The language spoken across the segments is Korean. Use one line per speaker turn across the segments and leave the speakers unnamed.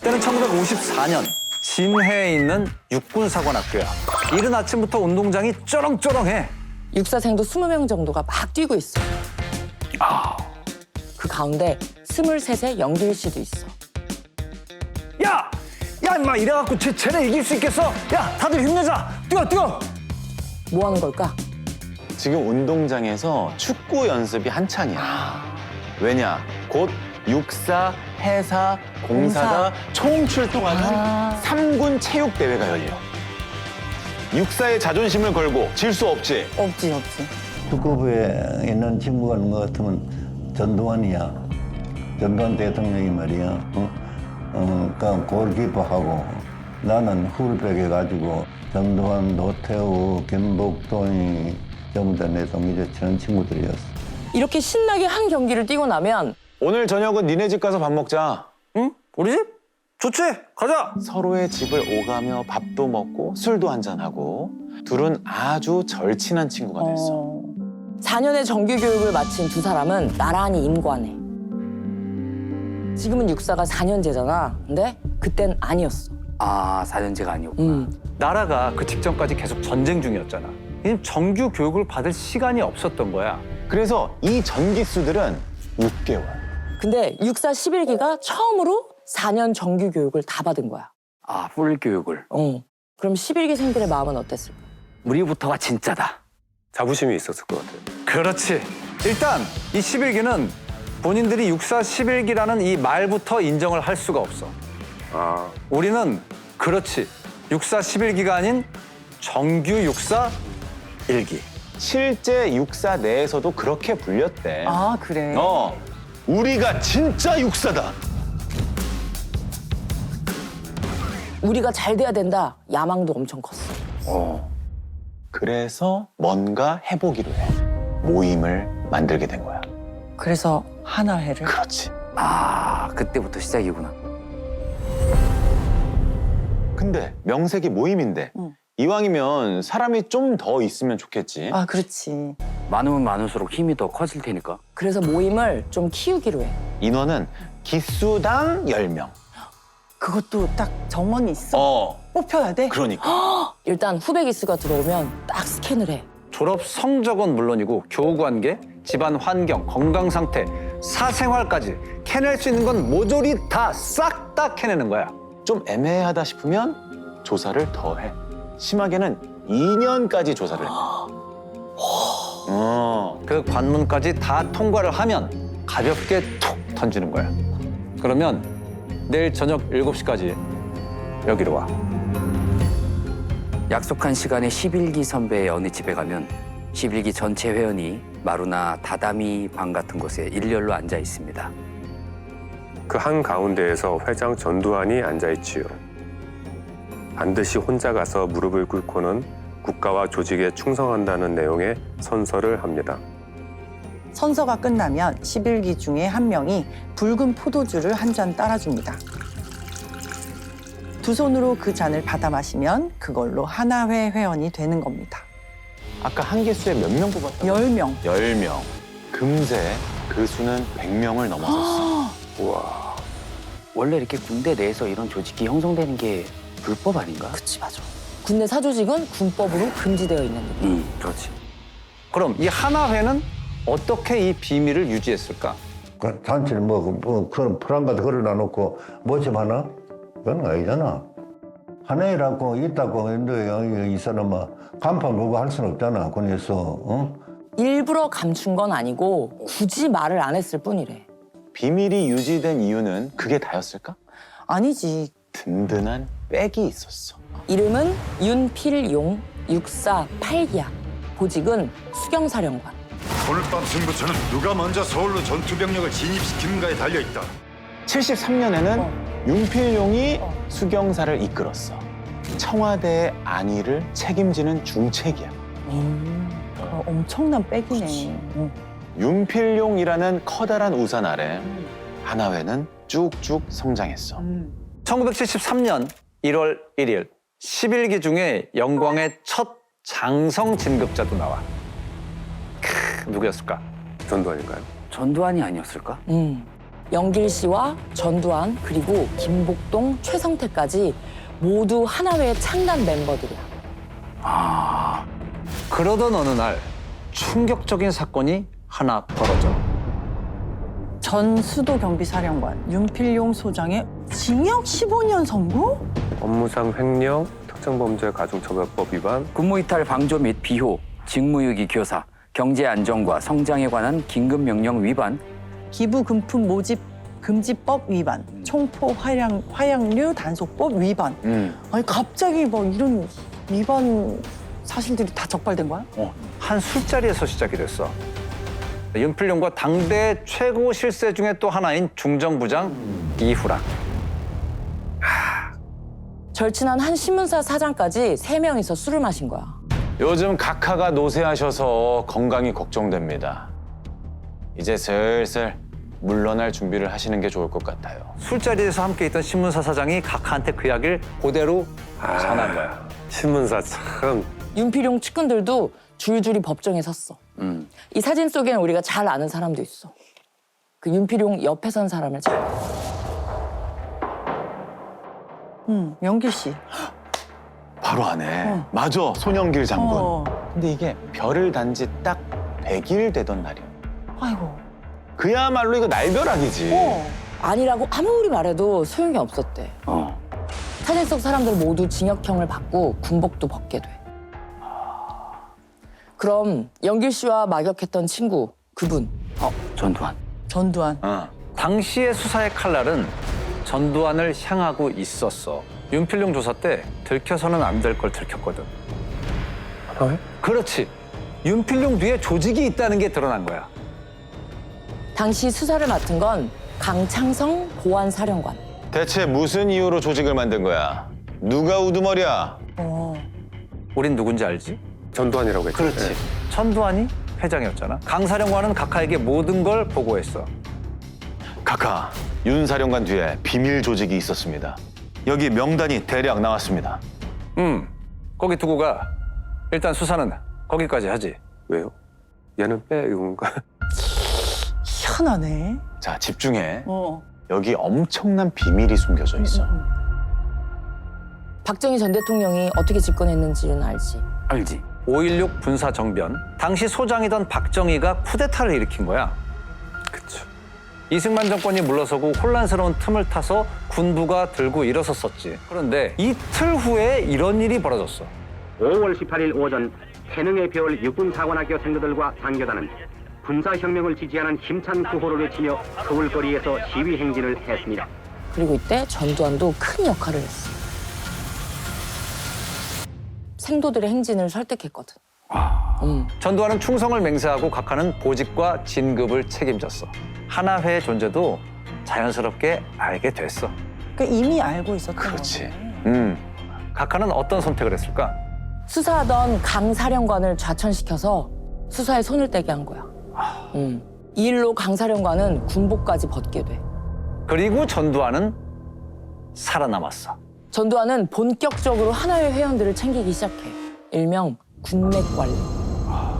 때는 1954년 진해에 있는 육군사관학교야. 이른 아침부터 운동장이 쩌렁쩌렁해.
육사생도 20명 정도가 막 뛰고 있어. 그 가운데 23세 영길 씨도 있어.
야! 야, 임마 이래갖고 쟤네 이길 수 있겠어? 야, 다들 힘내자! 뛰어!
뭐 하는 걸까?
지금 운동장에서 축구 연습이 한창이야. 왜냐? 곧 육사, 해사, 공사가 총출동하는 삼군 체육대회가 열려. 육사의 자존심을 걸고 질 수 없지.
없지.
축구부에 있는 친구가 있는 것 같으면 전두환이야. 전두환 대통령이 말이야. 그러니까 골키퍼하고 나는 풀백 해가지고 전두환, 노태우, 김복동이 전부 다 내 동기제 치는 친구들이었어.
이렇게 신나게 한 경기를 뛰고 나면
오늘 저녁은 니네 집 가서 밥 먹자.
응? 우리 집? 좋지! 가자!
서로의 집을 오가며 밥도 먹고 술도 한잔하고 둘은 아주 절친한 친구가 됐어.
4년의 정규 교육을 마친 두 사람은 나란히 임관해. 지금은 육사가 4년제잖아. 근데 그땐 아니었어.
아, 4년제가 아니었구나.
나라가 그 직전까지 계속 전쟁 중이었잖아. 정규 교육을 받을 시간이 없었던 거야.
그래서 이 전기수들은 6개월.
근데 육사 11기가 처음으로 4년 정규 교육을 다 받은 거야.
아, 풀 교육을.
그럼 11기생들의 마음은 어땠을까?
우리부터가 진짜다.
자부심이 있었을 것 같아요.
그렇지. 일단 이 11기는 본인들이 육사 11기라는 이 말부터 인정을 할 수가 없어.
아,
우리는 그렇지. 육사 11기가 아닌 정규 육사 1기.
실제 육사 내에서도 그렇게 불렸대.
아, 그래?
우리가 진짜 육사다.
우리가 잘 돼야 된다. 야망도 엄청 컸어.
그래서 뭔가 해보기로 해. 모임을 만들게 된 거야.
그래서 하나회를?
그렇지.
아, 그때부터 시작이구나.
근데 명색이 모임인데 이왕이면 사람이 좀 더 있으면 좋겠지.
아, 그렇지.
많으면 많을수록 힘이 더 커질 테니까.
그래서 모임을 좀 키우기로 해.
인원은 기수당 10명.
그것도 딱 정원이 있어. 뽑혀야 돼.
그러니까.
일단 후배 기수가 들어오면 딱 스캔을 해.
졸업 성적은 물론이고 교우관계, 집안 환경, 건강 상태, 사생활까지 캐낼 수 있는 건 모조리 다 싹 다 캐내는 거야.
좀 애매하다 싶으면 조사를 더 해. 심하게는 2년까지 조사를 해.
그 관문까지 다 통과를 하면 가볍게 툭 던지는 거야. 그러면 내일 저녁 7시까지 여기로 와.
약속한 시간에 11기 선배의 어느 집에 가면 11기 전체 회원이 마루나 다다미 방 같은 곳에 일렬로 앉아 있습니다.
그 한가운데에서 회장 전두환이 앉아있지요. 반드시 혼자 가서 무릎을 꿇고는 국가와 조직에 충성한다는 내용의 선서를 합니다.
선서가 끝나면 11기 중에 한 명이 붉은 포도주를 한 잔 따라줍니다. 두 손으로 그 잔을 받아 마시면 그걸로 하나회 회원이 되는 겁니다.
아까 한 개수에 몇 명 뽑았다고?
10명.
10명. 금세 그 수는 100명을 넘어섰어.
우와.
원래 이렇게 군대 내에서 이런 조직이 형성되는 게 불법 아닌가?
그치, 맞아. 군내 사조직은 군법으로 금지되어 있는 일.
그렇지.
그럼 이 하나회는 어떻게 이 비밀을 유지했을까?
그 잔치를 그런 프랑가드 걸어다 놓고 모집 하나? 그건 아니잖아. 하나이라고 있다고 했는데 이 사람아 간판 보고 할 수는 없잖아. 군에서.
일부러 감춘 건 아니고 굳이 말을 안 했을 뿐이래.
비밀이 유지된 이유는 그게 다였을까?
아니지.
든든한 백이 있었어.
이름은 윤필용, 육사 8기야. 보직은 수경사령관.
오늘 밤 승부처는 누가 먼저 서울로 전투병력을 진입시키는가에 달려있다.
73년에는 윤필용이 수경사를 이끌었어. 청와대의 안위를 책임지는 중책이야.
엄청난 백이네.
윤필용이라는 커다란 우산 아래 하나회는 쭉쭉 성장했어.
1973년 1월 1일 11기 중에 영광의 첫 장성 진급자도 나와. 누구였을까?
전두환인가요?
전두환이 아니었을까?
영길 씨와 전두환 그리고 김복동, 최성태까지 모두 하나회의 창단 멤버들이야.
그러던 어느 날 충격적인 사건이 하나 벌어져.
전 수도경비사령관 윤필용 소장의 징역 15년 선고?
업무상 횡령, 특정범죄 가중처벌법 위반,
근무이탈 방조 및 비호, 직무유기 교사, 경제안정과 성장에 관한 긴급명령 위반,
기부금품 모집 금지법 위반, 총포 화약류 단속법 위반. 아니 갑자기 뭐 이런 위반 사실들이 다 적발된 거야?
한 술자리에서 시작이 됐어. 윤필용과 당대 최고 실세 중에 또 하나인 중정부장 이후락.
절친한 한 신문사 사장까지 3명이서 술을 마신 거야.
요즘 각하가 노쇠하셔서 건강이 걱정됩니다. 이제 슬슬 물러날 준비를 하시는 게 좋을 것 같아요.
술자리에서 함께 있던 신문사 사장이 각하한테 그 이야기를 그대로 전한 거야.
신문사 참.
윤필용 측근들도 줄줄이 법정에 섰어. 이 사진 속에는 우리가 잘 아는 사람도 있어. 그 윤필용 옆에 선 사람을 잘.
영길 씨.
바로 안에. 맞아, 손영길 장군.
어.
근데 이게 별을 단지 딱 100일 되던 날이야.
아이고.
그야말로 이거 날벼락이지.
아니라고 아무리 말해도 소용이 없었대. 사진 속 사람들 모두 징역형을 받고 군복도 벗게 돼. 그럼 영길 씨와 막역했던 친구 그분.
전두환.
전두환.
당시의 수사의 칼날은 전두환을 향하고 있었어. 윤필용 조사 때 들켜서는 안 될 걸 들켰거든.
왜?
그렇지. 윤필용 뒤에 조직이 있다는 게 드러난 거야.
당시 수사를 맡은 건 강창성 보안사령관.
대체 무슨 이유로 조직을 만든 거야? 누가 우두머리야?
우린 누군지 알지?
전두환이라고 했죠.
그렇지. 전두환이 회장이었잖아. 강 사령관은 각하에게 모든 걸 보고했어.
각하, 윤 사령관 뒤에 비밀 조직이 있었습니다. 여기 명단이 대략 나왔습니다.
거기 두고 가. 일단 수사는 거기까지 하지.
왜요? 얘는 빼 이건가?
희한하네.
자, 집중해.
어.
여기 엄청난 비밀이 숨겨져 있어.
박정희 전 대통령이 어떻게 집권했는지는 알지.
알지?
5.16 군사 정변. 당시 소장이던 박정희가 쿠데타를 일으킨 거야.
그쵸.
이승만 정권이 물러서고 혼란스러운 틈을 타서 군부가 들고 일어섰었지. 그런데 이틀 후에 이런 일이 벌어졌어.
5월 18일 오전 태능의 별 육군사관학교 생도들과 상교단은 군사혁명을 지지하는 힘찬 구호를 외치며 서울거리에서 시위 행진을 했습니다.
그리고 이때 전두환도 큰 역할을 했어. 생도들의 행진을 설득했거든.
전두환은 충성을 맹세하고 각하는 보직과 진급을 책임졌어. 하나회의 존재도 자연스럽게 알게 됐어.
그러니까 이미 알고 있었던
그렇지.
거네.
각하는 어떤 선택을 했을까?
수사하던 강 사령관을 좌천시켜서 수사에 손을 떼게 한 거야. 이 일로 강 사령관은 군복까지 벗게 돼.
그리고 전두환은 살아남았어.
전두환은 본격적으로 하나회 회원들을 챙기기 시작해. 일명 군맥 관리.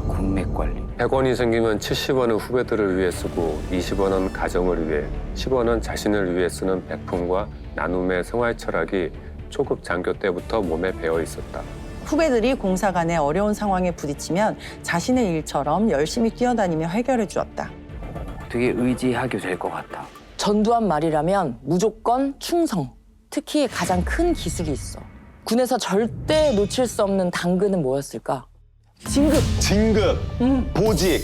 군맥 관리.
100원이 생기면 70원은 후배들을 위해 쓰고 20원은 가정을 위해, 10원은 자신을 위해 쓰는 백품과 나눔의 생활 철학이 초급 장교 때부터 몸에 배어 있었다.
후배들이 공사 간의 어려운 상황에 부딪히면 자신의 일처럼 열심히 뛰어다니며 해결해 주었다.
되게 의지하게 될 것 같아.
전두환 말이라면 무조건 충성. 특히 가장 큰 기술이 있어. 군에서 절대 놓칠 수 없는 당근은 뭐였을까?
진급.
진급, 보직.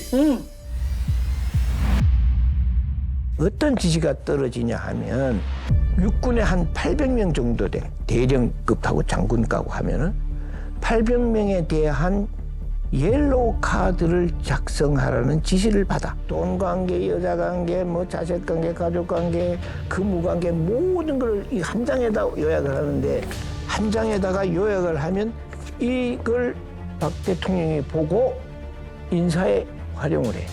어떤 지시가 떨어지냐 하면 육군에 한 800명 정도 돼. 대령급하고 장군급하고 하면은 800명에 대한 옐로우 카드를 작성하라는 지시를 받아. 돈 관계, 여자 관계, 뭐 자식 관계, 가족 관계, 근무 관계 모든 걸 이 한 장에다 요약을 하는데 한 장에다가 요약을 하면 이걸 박 대통령이 보고 인사에 활용을 해.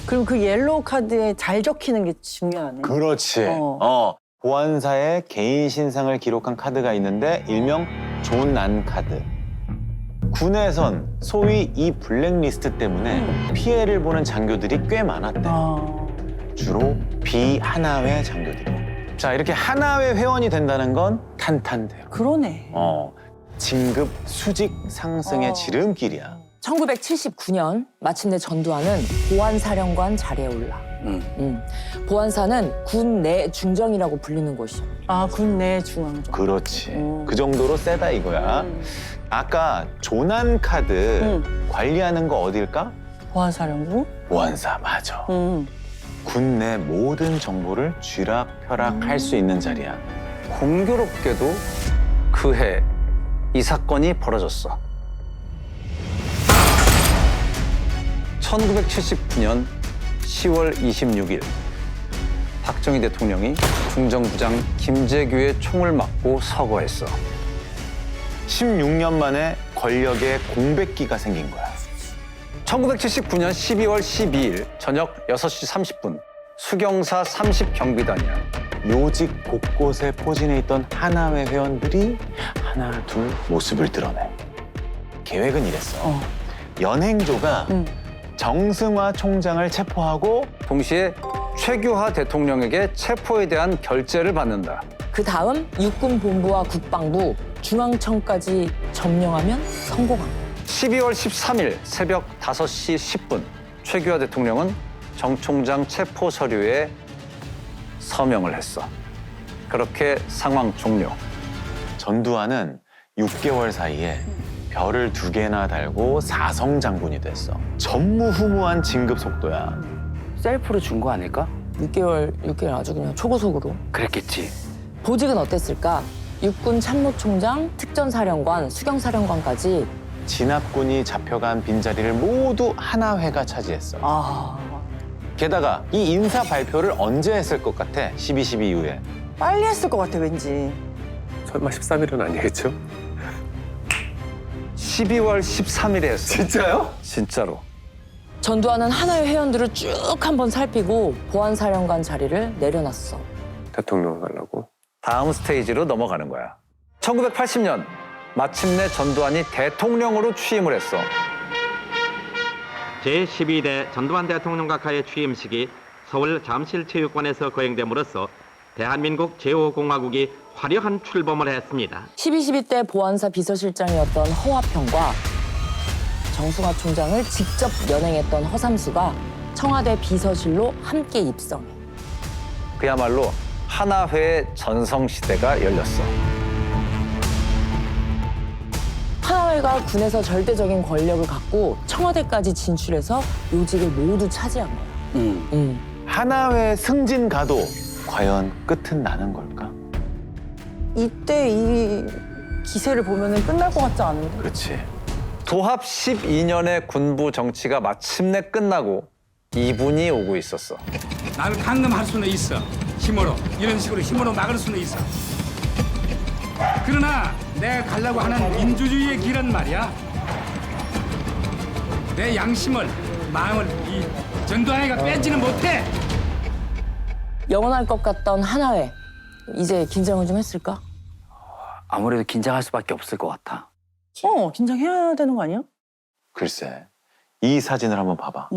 그리고 그 옐로우 카드에 잘 적히는 게 중요하네.
그렇지. 보안사의 개인 신상을 기록한 카드가 있는데 일명 존난 카드. 군에선 소위 이 블랙리스트 때문에 피해를 보는 장교들이 꽤 많았대. 주로 비하나회 장교들이에요. 자, 이렇게 하나회 회원이 된다는 건 탄탄돼요.
그러네.
진급 수직 상승의 지름길이야.
1979년 마침내 전두환은 보안사령관 자리에 올라. 보안사는 군 내 중정이라고 불리는 곳이야.
아, 군내 중앙정.
그렇지. 그 정도로 세다 이거야. 아까 조난 카드 관리하는 거 어딜까?
보안사령부?
보안사, 맞아. 군 내 모든 정보를 쥐락펴락할 수 있는 자리야.
공교롭게도 그해 이 사건이 벌어졌어. 1979년 10월 26일 박정희 대통령이 중정부장 김재규의 총을 맞고 서거했어.
16년 만에 권력의 공백기가 생긴 거야.
1979년 12월 12일 저녁 6시 30분 수경사 30경비단이야.
요직 곳곳에 포진해 있던 하나회 회원들이 하나 둘 모습을 드러내. 계획은 이랬어. 연행조가 정승화 총장을 체포하고
동시에 최규하 대통령에게 체포에 대한 결재를 받는다.
그 다음 육군본부와 국방부, 중앙청까지 점령하면 성공한 거야.
12월 13일 새벽 5시 10분 최규하 대통령은 정 총장 체포 서류에 서명을 했어. 그렇게 상황 종료.
전두환은 6개월 사이에 별을 2개나 달고 사성 장군이 됐어. 전무후무한 진급 속도야.
셀프로 준 거 아닐까?
6개월 아주 그냥 초고속으로.
그랬겠지.
보직은 어땠을까? 육군 참모총장, 특전사령관, 수경사령관까지.
진압군이 잡혀간 빈자리를 모두 하나회가 차지했어.
아,
게다가 이 인사 발표를 언제 했을 것 같아? 12.12 이후에.
빨리 했을 것 같아, 왠지.
설마 13일은 아니겠죠?
12월 13일에 했어.
진짜요?
진짜로.
전두환은 하나의 회원들을 쭉 한번 살피고 보안사령관 자리를 내려놨어.
대통령 가려고.
다음 스테이지로 넘어가는 거야. 1980년 마침내 전두환이 대통령으로 취임을 했어.
제12대 전두환 대통령 각하의 취임식이 서울 잠실체육관에서 거행됨으로써 대한민국 제5공화국이 화려한 출범을 했습니다.
12.12 때 보안사 비서실장이었던 허화평과 정승화 총장을 직접 연행했던 허삼수가 청와대 비서실로 함께 입성해.
그야말로 하나회의 전성시대가 열렸어.
하나회가 군에서 절대적인 권력을 갖고 청와대까지 진출해서 요직을 모두 차지한 거야.
하나회 승진 가도 과연 끝은 나는 걸까?
이때 이 기세를 보면은 끝날 것 같지 않은데.
그렇지.
도합 12년의 군부 정치가 마침내 끝나고 이분이 오고 있었어.
나를 강금할 수는 있어. 힘으로. 이런 식으로 힘으로 막을 수는 있어. 그러나 내가 가려고 하는 민주주의의 길은 말이야. 내 양심을, 마음을 이 전두환이가 뺏지는 못해.
영원할 것 같던 하나회. 이제 긴장을 좀 했을까?
아무래도 긴장할 수밖에 없을 것 같아.
긴장해야 되는 거 아니야?
글쎄, 이 사진을 한번 봐봐.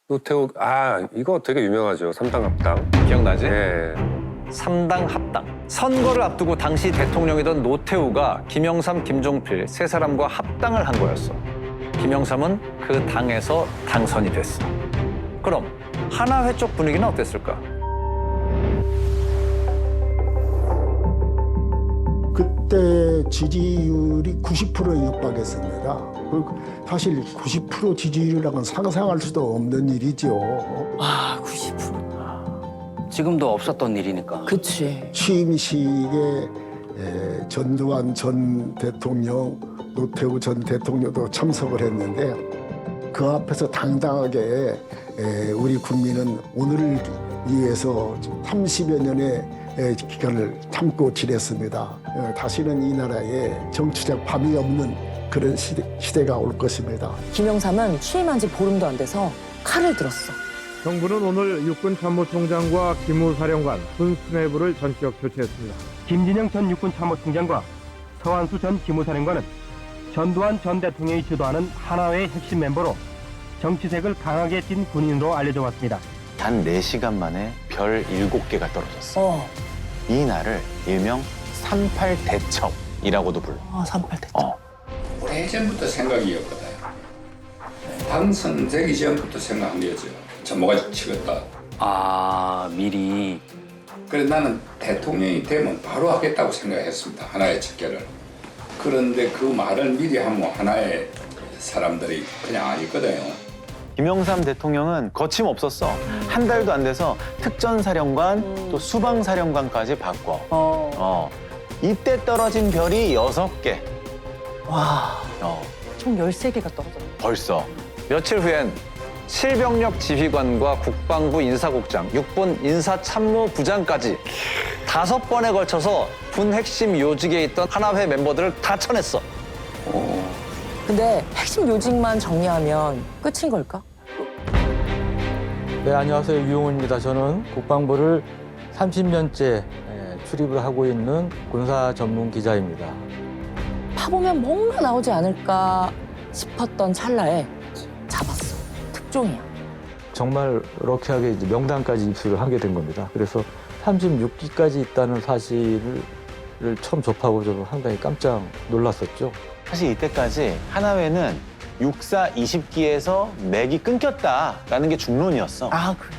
노태우, 이거 되게 유명하죠. 삼당합당.
기억나지?
네.
3당 합당. 선거를 앞두고 당시 대통령이던 노태우가 김영삼, 김종필 세 사람과 합당을 한 거였어. 김영삼은 그 당에서 당선이 됐어. 그럼 하나회 쪽 분위기는 어땠을까?
그때 지지율이 90%에 육박했습니다. 사실 90% 지지율이라는 건 상상할 수도 없는 일이죠.
아, 90%.
지금도 없었던 일이니까.
그치.
취임식에 전두환 전 대통령, 노태우 전 대통령도 참석을 했는데 그 앞에서 당당하게 우리 국민은 오늘을 위해서 30여 년의 기간을 참고 지냈습니다. 다시는 이 나라에 정치적 밤이 없는 그런 시대가 올 것입니다.
김영삼은 취임한 지 보름도 안 돼서 칼을 들었어.
정부는 오늘 육군 참모총장과 기무사령관, 군수뇌부를 전격 교체했습니다.
김진영 전 육군 참모총장과 서한수 전 기무사령관은 전두환 전 대통령이 주도하는 하나회의 핵심 멤버로 정치색을 강하게 띤 군인으로 알려져 왔습니다.
단 4시간 만에 별 7개가 떨어졌어. 이 날을 일명 38대첩이라고도 불러.
38대첩.
오래전부터 생각이었거든. 당선되기 전부터 생각한 거죠. 저 뭐가 치겠다.
아, 미리.
그래서 나는 대통령이 되면 바로 하겠다고 생각했습니다. 하나의 척결을. 그런데 그 말을 미리 하면 하나의 사람들이 그냥 아니거든요.
김영삼 대통령은 거침없었어. 한 달도 안 돼서 특전사령관 또 수방사령관까지 바꿔. 이때 떨어진 별이 6개.
와. 총 13개가 떨어졌네.
벌써.
며칠 후엔 7병력 지휘관과 국방부 인사국장, 육군 인사참모부장까지 5번에 걸쳐서 군 핵심 요직에 있던 하나회 멤버들을 다 쳐냈어.
근데 핵심 요직만 정리하면 끝인 걸까?
네, 안녕하세요. 유용훈입니다. 저는 국방부를 30년째 출입을 하고 있는 군사 전문 기자입니다.
파보면 뭔가 나오지 않을까 싶었던 찰나에 잡았어. 특종이야.
정말 럭키하게 이제 명단까지 입수를 하게 된 겁니다. 그래서 36기까지 있다는 사실을 처음 접하고 저는 상당히 깜짝 놀랐었죠.
사실 이때까지 하나회는 육사 20기에서 맥이 끊겼다라는 게 중론이었어.
아, 그래.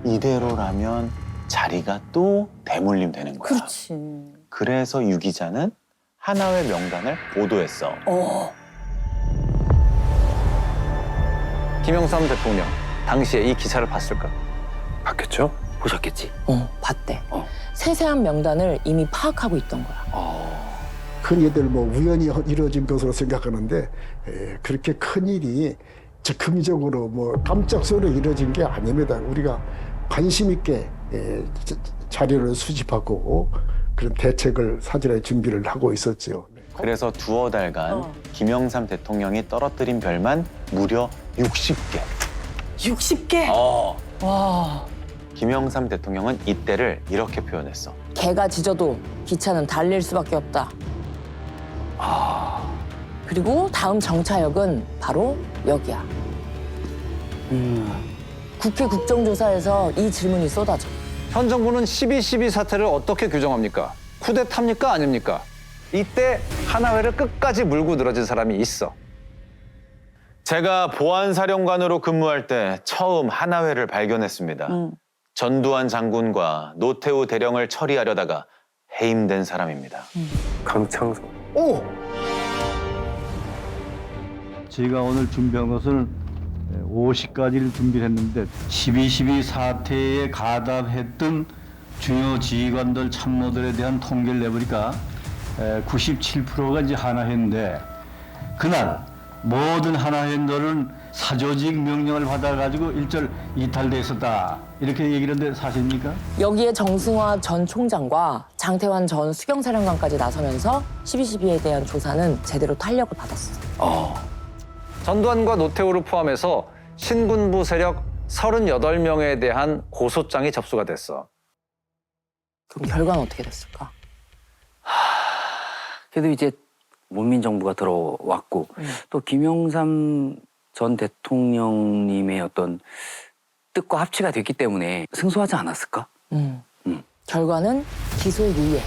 이대로라면 자리가 또 대물림 되는 거야.
그렇지.
그래서 유 기자는 하나회 명단을 보도했어.
김영삼 대통령, 당시에 이 기사를 봤을까?
봤겠죠?
보셨겠지?
봤대. 세세한 명단을 이미 파악하고 있던 거야.
큰일들 뭐 우연히 이루어진 것으로 생각하는데 그렇게 큰 일이 즉흥적으로 뭐 깜짝 소리로 이루어진 게 아닙니다. 우리가 관심 있게 자료를 수집하고 그런 대책을 사전에 준비를 하고 있었죠.
그래서 두어 달간 김영삼 대통령이 떨어뜨린 별만 무려 60개.
60개? 와.
김영삼 대통령은 이때를 이렇게 표현했어.
개가 짖어도 기차는 달릴 수밖에 없다. 그리고 다음 정차역은 바로 여기야. 국회 국정조사에서 이 질문이 쏟아져.
현 정부는 12.12 사태를 어떻게 규정합니까? 쿠데타입니까? 아닙니까? 이때 하나회를 끝까지 물고 늘어진 사람이 있어.
제가 보안사령관으로 근무할 때 처음 하나회를 발견했습니다. 전두환 장군과 노태우 대령을 처리하려다가 해임된 사람입니다.
강창석.
오!
제가 오늘 준비한 것은 50가지를 준비를 했는데 12.12 사태에 가담했던 중요 지휘관들 참모들에 대한 통계를 내보니까 97%가 이제 하나회인데 그날 모든 하나회원들은 사조직 명령을 받아가지고 일절 이탈돼 있었다 이렇게 얘기를 했는데 사실입니까?
여기에 정승화 전 총장과 장태환 전 수경사령관까지 나서면서 12.12에 대한 조사는 제대로 탄력을 받았어.
전두환과 노태우를 포함해서 신군부 세력 38명에 대한 고소장이 접수가 됐어.
그럼 결과는 어떻게 됐을까?
그래도 이제 문민정부가 들어왔고 또 김영삼 전 대통령님의 어떤 뜻과 합치가 됐기 때문에 승소하지 않았을까?
결과는 기소유예.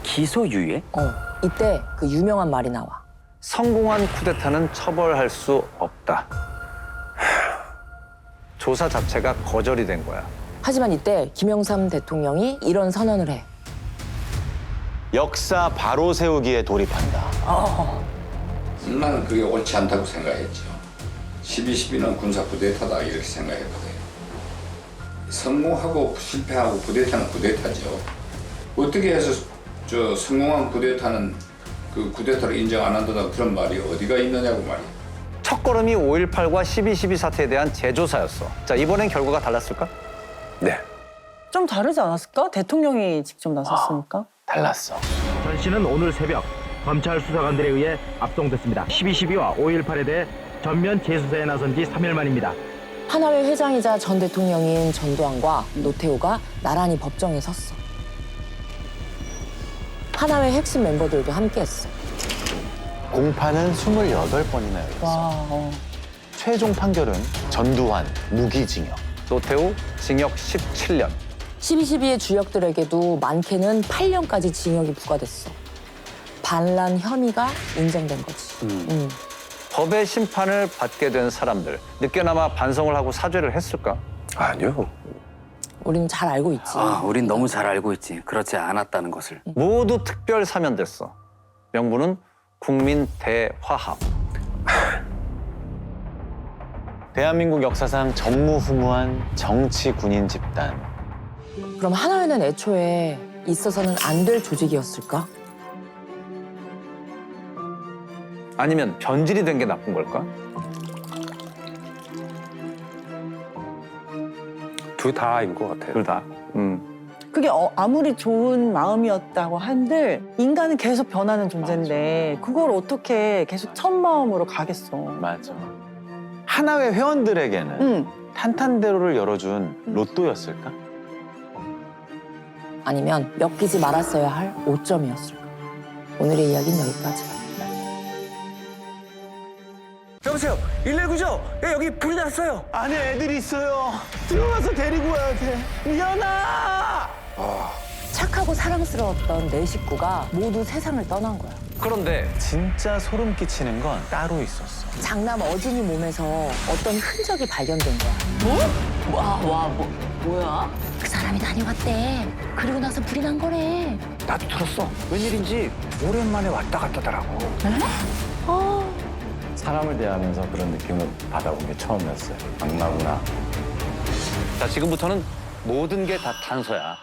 기소유예?
이때 그 유명한 말이 나와.
성공한 쿠데타는 처벌할 수 없다. 조사 자체가 거절이 된 거야.
하지만 이때 김영삼 대통령이 이런 선언을 해.
역사 바로 세우기에 돌입한다.
나는 그게 옳지 않다고 생각했죠. 12.12는 군사 쿠데타다 이렇게 생각했거든요. 성공하고 실패하고 쿠데타는 쿠데타죠. 어떻게 해서 저 성공한 쿠데타는 그 쿠데타를 인정 안 한다는 그런 말이 어디가 있느냐고 말이야.
첫걸음이 5.18과 12.12 사태에 대한 재조사였어. 자, 이번엔 결과가 달랐을까? 네.
좀 다르지 않았을까? 대통령이 직접 나섰으니까.
달랐어.
전 씨는 오늘 새벽 검찰 수사관들에 의해 압송됐습니다. 12.12와 5.18에 대해 전면 재수사에 나선 지 3일 만입니다.
하나회 회장이자 전 대통령인 전두환과 노태우가 나란히 법정에 섰어. 하나회 핵심 멤버들도 함께했어.
공판은 28번이나 열렸어. 최종 판결은 전두환 무기징역.
노태우 징역 17년.
12.12의 주역들에게도 많게는 8년까지 징역이 부과됐어. 반란 혐의가 인정된 거지.
법의 심판을 받게 된 사람들, 늦게나마 반성을 하고 사죄를 했을까?
아니요.
우리는 잘 알고 있지.
우린 너무 잘 알고 있지. 그렇지 않았다는 것을.
모두 특별 사면됐어. 명분은 국민 대화합.
대한민국 역사상 전무후무한 정치 군인 집단.
그럼 하나회는 애초에 있어서는 안 될 조직이었을까?
아니면 변질이 된 게 나쁜 걸까?
둘 다인 것 같아요.
둘 다.
그게 아무리 좋은 마음이었다고 한들 인간은 계속 변하는 존재인데 그걸 어떻게 계속 첫 마음으로 가겠어.
맞아. 하나회 회원들에게는 탄탄대로를 열어준 로또였을까?
아니면 엮이지 말았어야 할 오점이었을까? 오늘의 이야기는 여기까지야.
여보세요. 119죠? 여기 불 났어요. 안에 애들이 있어요. 들어가서 데리고 와야 돼. 미연아!
착하고 사랑스러웠던 내 식구가 모두 세상을 떠난 거야.
그런데
진짜 소름 끼치는 건 따로 있었어.
장남 어진이 몸에서 어떤 흔적이 발견된 거야. 뭐야? 그 사람이 다녀갔대. 그리고 나서 불이 난 거래.
나도 들었어. 웬일인지 오랜만에 왔다 갔다더라고.
사람을 대하면서 그런 느낌을 받아본 게 처음이었어요. 악마구나.
자, 지금부터는 모든 게 다 단서야.